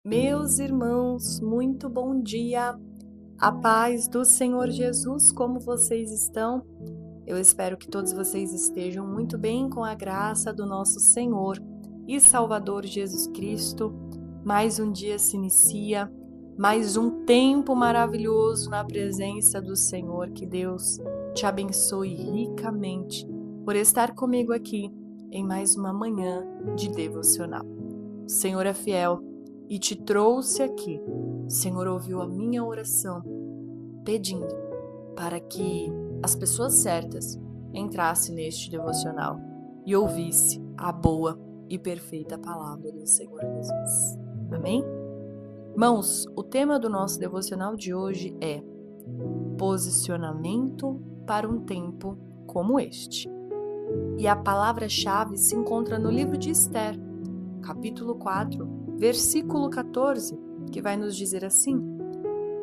Meus irmãos, muito bom dia. A paz do Senhor Jesus, como vocês estão? Eu espero que todos vocês estejam muito bem com a graça do nosso Senhor e Salvador Jesus Cristo. Mais um dia se inicia, mais um tempo maravilhoso na presença do Senhor. Que Deus te abençoe ricamente por estar comigo aqui em mais uma manhã de devocional. O Senhor é fiel e te trouxe aqui. O Senhor ouviu a minha oração, pedindo para que as pessoas certas entrassem neste devocional e ouvisse a boa e perfeita palavra do Senhor Jesus. Amém? Irmãos, o tema do nosso devocional de hoje é posicionamento para um tempo como este. E a palavra-chave se encontra no livro de Esther, capítulo 4, versículo 14, que vai nos dizer assim: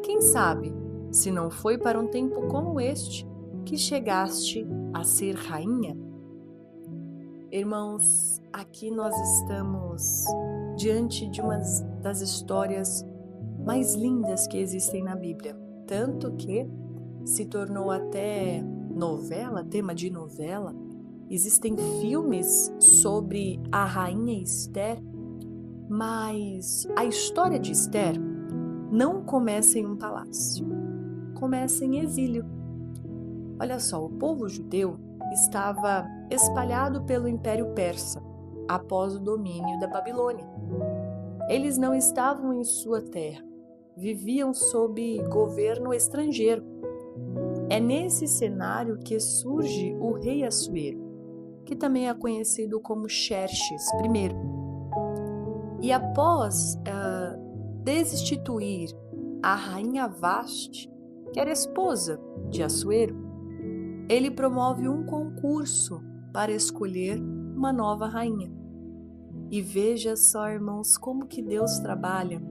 quem sabe, se não foi para um tempo como este, que chegaste a ser rainha? Irmãos, aqui nós estamos diante de uma das histórias mais lindas que existem na Bíblia, tanto que se tornou até novela, tema de novela. Existem filmes sobre a rainha Esther, mas a história de Esther não começa em um palácio, começa em exílio. Olha só, o povo judeu estava espalhado pelo Império Persa após o domínio da Babilônia. Eles não estavam em sua terra, viviam sob governo estrangeiro. É nesse cenário que surge o rei Assuero, que também é conhecido como Xerxes I. E após destituir a rainha Vasti, que era esposa de Assuero, ele promove um concurso para escolher uma nova rainha. E veja só, irmãos, como que Deus trabalha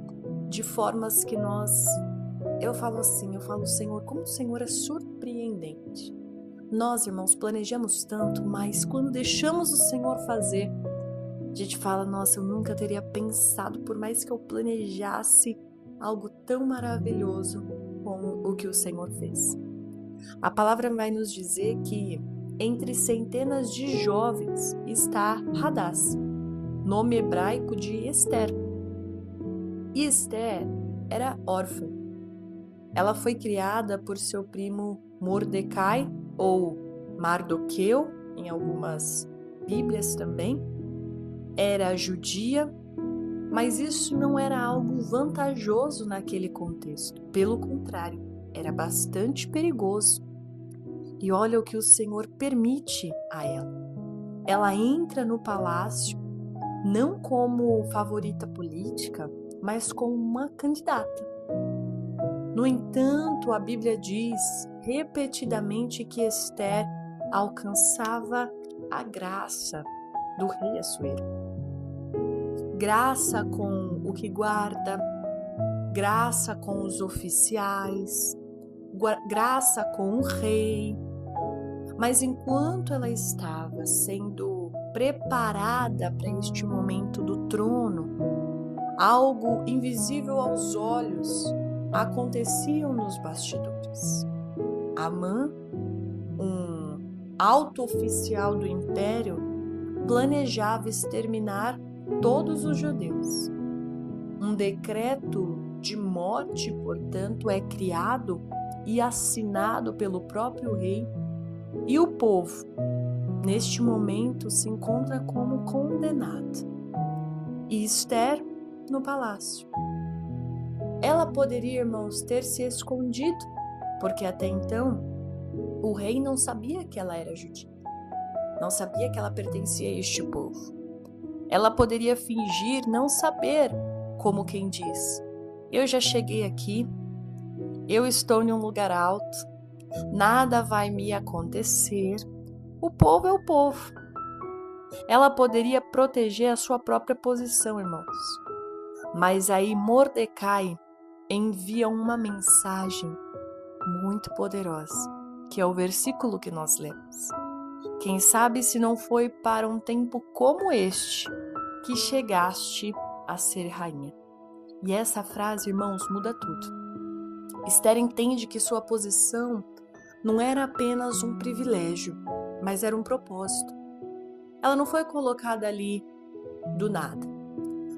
de formas que eu falo, Senhor, como o Senhor é surpreendente. Nós, irmãos, planejamos tanto, mas quando deixamos o Senhor fazer, a gente fala, nossa, eu nunca teria pensado, por mais que eu planejasse algo tão maravilhoso como o que o Senhor fez. A palavra vai nos dizer que entre centenas de jovens está Hadás, nome hebraico de Esther. E Esther era órfã. Ela foi criada por seu primo Mordecai, ou Mardoqueu, em algumas Bíblias também. Era judia, mas isso não era algo vantajoso naquele contexto. Pelo contrário, era bastante perigoso. E olha o que o Senhor permite a ela. Ela entra no palácio não como favorita política, mas como uma candidata. No entanto, a Bíblia diz repetidamente que Esther alcançava a graça do rei Assuero. Graça com o que guarda, graça com os oficiais, graça com o rei. Mas enquanto ela estava sendo preparada para este momento do trono, algo invisível aos olhos acontecia nos bastidores. Amã, um alto oficial do império, planejava exterminar todos os judeus. Um decreto de morte, portanto, é criado e assinado pelo próprio rei, e o povo, neste momento, se encontra como condenado. E Esther no palácio. Ela poderia, irmãos, ter se escondido, porque até então o rei não sabia que ela era judia, não sabia que ela pertencia a este povo. Ela poderia fingir não saber, como quem diz: eu já cheguei aqui, eu estou em um lugar alto, nada vai me acontecer, o povo é o povo. Ela poderia proteger a sua própria posição, irmãos. Mas aí Mordecai envia uma mensagem muito poderosa, que é o versículo que nós lemos. Quem sabe se não foi para um tempo como este que chegaste a ser rainha. E essa frase, irmãos, muda tudo. Esther entende que sua posição não era apenas um privilégio, mas era um propósito. Ela não foi colocada ali do nada.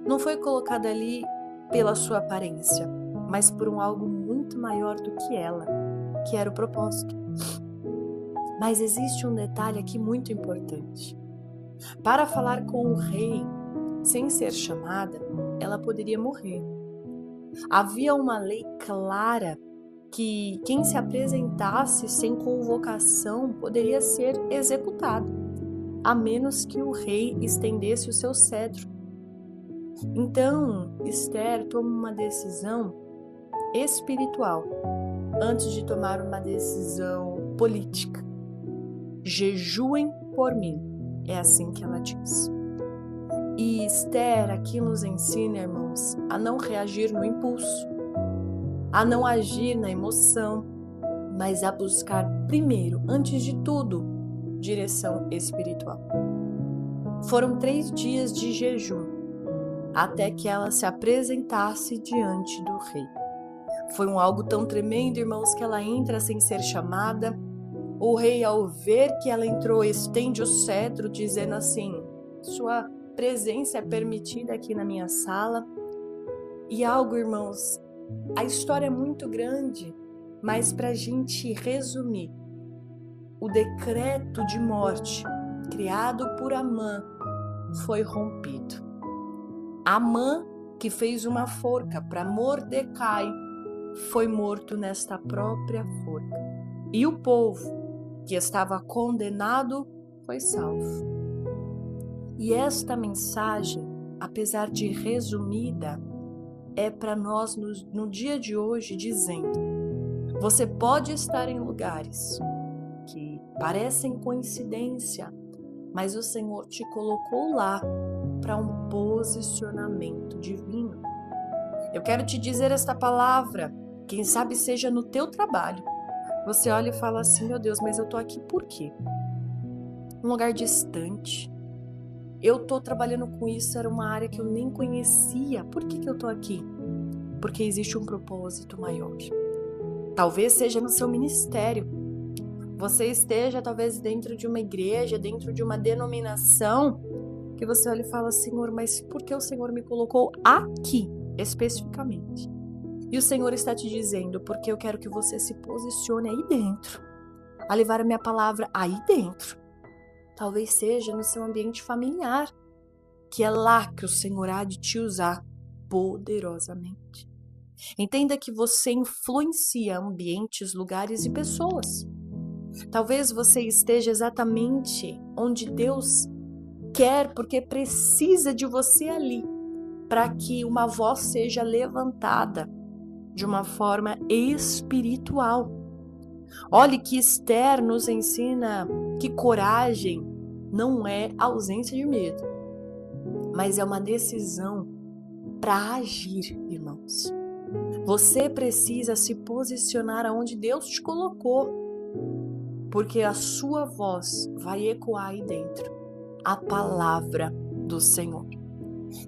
Não foi colocada ali pela sua aparência, mas por algo muito maior do que ela, que era o propósito. Mas existe um detalhe aqui muito importante. Para falar com o rei, sem ser chamada, ela poderia morrer. Havia uma lei clara que quem se apresentasse sem convocação poderia ser executado, a menos que o rei estendesse o seu cetro. Então, Esther toma uma decisão espiritual antes de tomar uma decisão política. Jejuem por mim, é assim que ela diz. E Esther aqui nos ensina, irmãos, a não reagir no impulso, a não agir na emoção, mas a buscar primeiro, antes de tudo, direção espiritual. Foram 3 dias de jejum até que ela se apresentasse diante do rei. Foi algo tão tremendo, irmãos, que ela entra sem ser chamada. O rei, ao ver que ela entrou, estende o cetro, dizendo assim: sua presença é permitida aqui na minha sala. E algo, irmãos, a história é muito grande, mas para a gente resumir, o decreto de morte criado por Amã foi rompido. Amã, que fez uma forca para Mordecai, foi morto nesta própria forca. E o povo que estava condenado foi salvo. E esta mensagem, apesar de resumida, é para nós no dia de hoje dizendo: você pode estar em lugares que parecem coincidência, mas o Senhor te colocou lá para um posicionamento divino. Eu quero te dizer esta palavra, quem sabe seja no teu trabalho. Você olha e fala assim: meu Deus, mas eu tô aqui por quê? Um lugar distante. Eu tô trabalhando com isso, era uma área que eu nem conhecia. Por que eu tô aqui? Porque existe um propósito maior. Talvez seja no seu ministério. Você esteja talvez dentro de uma igreja, dentro de uma denominação, que você olha e fala: Senhor, mas por que o Senhor me colocou aqui, especificamente? E o Senhor está te dizendo: porque eu quero que você se posicione aí dentro, a levar a minha palavra aí dentro. Talvez seja no seu ambiente familiar, que é lá que o Senhor há de te usar poderosamente. Entenda que você influencia ambientes, lugares e pessoas. Talvez você esteja exatamente onde Deus quer, porque precisa de você ali, para que uma voz seja levantada de uma forma espiritual. Olhe que Esther nos ensina que coragem não é ausência de medo, mas é uma decisão para agir, irmãos. Você precisa se posicionar aonde Deus te colocou, porque a sua voz vai ecoar aí dentro a palavra do Senhor.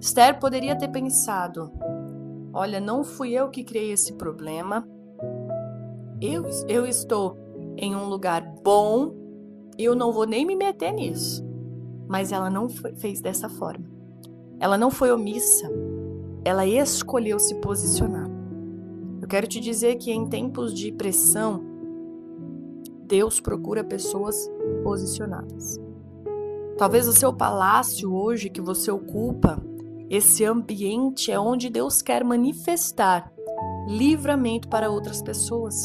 Esther poderia ter pensado: olha, não fui eu que criei esse problema, eu estou em um lugar bom, eu não vou nem me meter nisso. Mas ela não fez dessa forma. Ela não foi omissa, ela escolheu se posicionar. Eu quero te dizer que em tempos de pressão, Deus procura pessoas posicionadas. Talvez o seu palácio hoje que você ocupa, esse ambiente é onde Deus quer manifestar livramento para outras pessoas.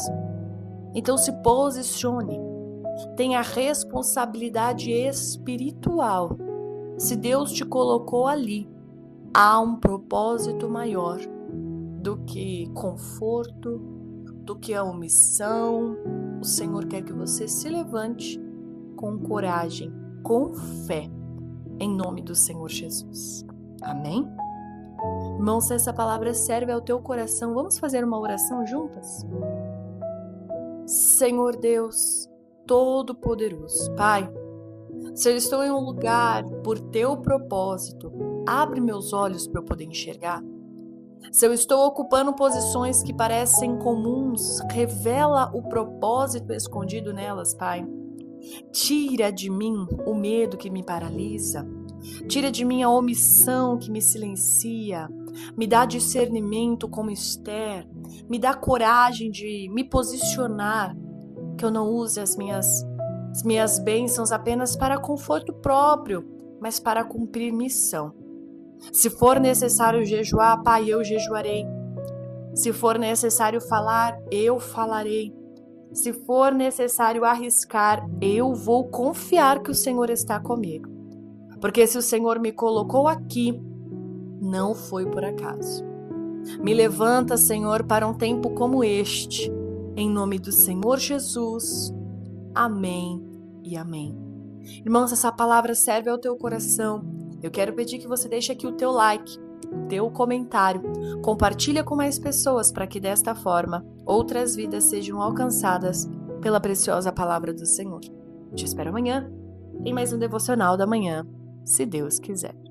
Então se posicione, tenha responsabilidade espiritual. Se Deus te colocou ali, há um propósito maior do que conforto, do que a omissão. O Senhor quer que você se levante com coragem, com fé, em nome do Senhor Jesus. Amém? Irmãos, se essa palavra serve ao teu coração, vamos fazer uma oração juntas? Senhor Deus Todo-Poderoso, Pai, se eu estou em um lugar por teu propósito, abre meus olhos para eu poder enxergar. Se eu estou ocupando posições que parecem comuns, revela o propósito escondido nelas, Pai. Tira de mim o medo que me paralisa. Tira de mim a omissão que me silencia. Me dá discernimento como Esther. Me dá coragem de me posicionar. Que eu não use as minhas bênçãos apenas para conforto próprio, mas para cumprir missão. Se for necessário jejuar, Pai, eu jejuarei. Se for necessário falar, eu falarei. Se for necessário arriscar, eu vou confiar que o Senhor está comigo. Porque se o Senhor me colocou aqui, não foi por acaso. Me levanta, Senhor, para um tempo como este. Em nome do Senhor Jesus. Amém e amém. Irmãos, essa palavra serve ao teu coração. Eu quero pedir que você deixe aqui o teu like, o teu comentário. Compartilha com mais pessoas para que desta forma outras vidas sejam alcançadas pela preciosa palavra do Senhor. Te espero amanhã em mais um Devocional da Manhã, se Deus quiser.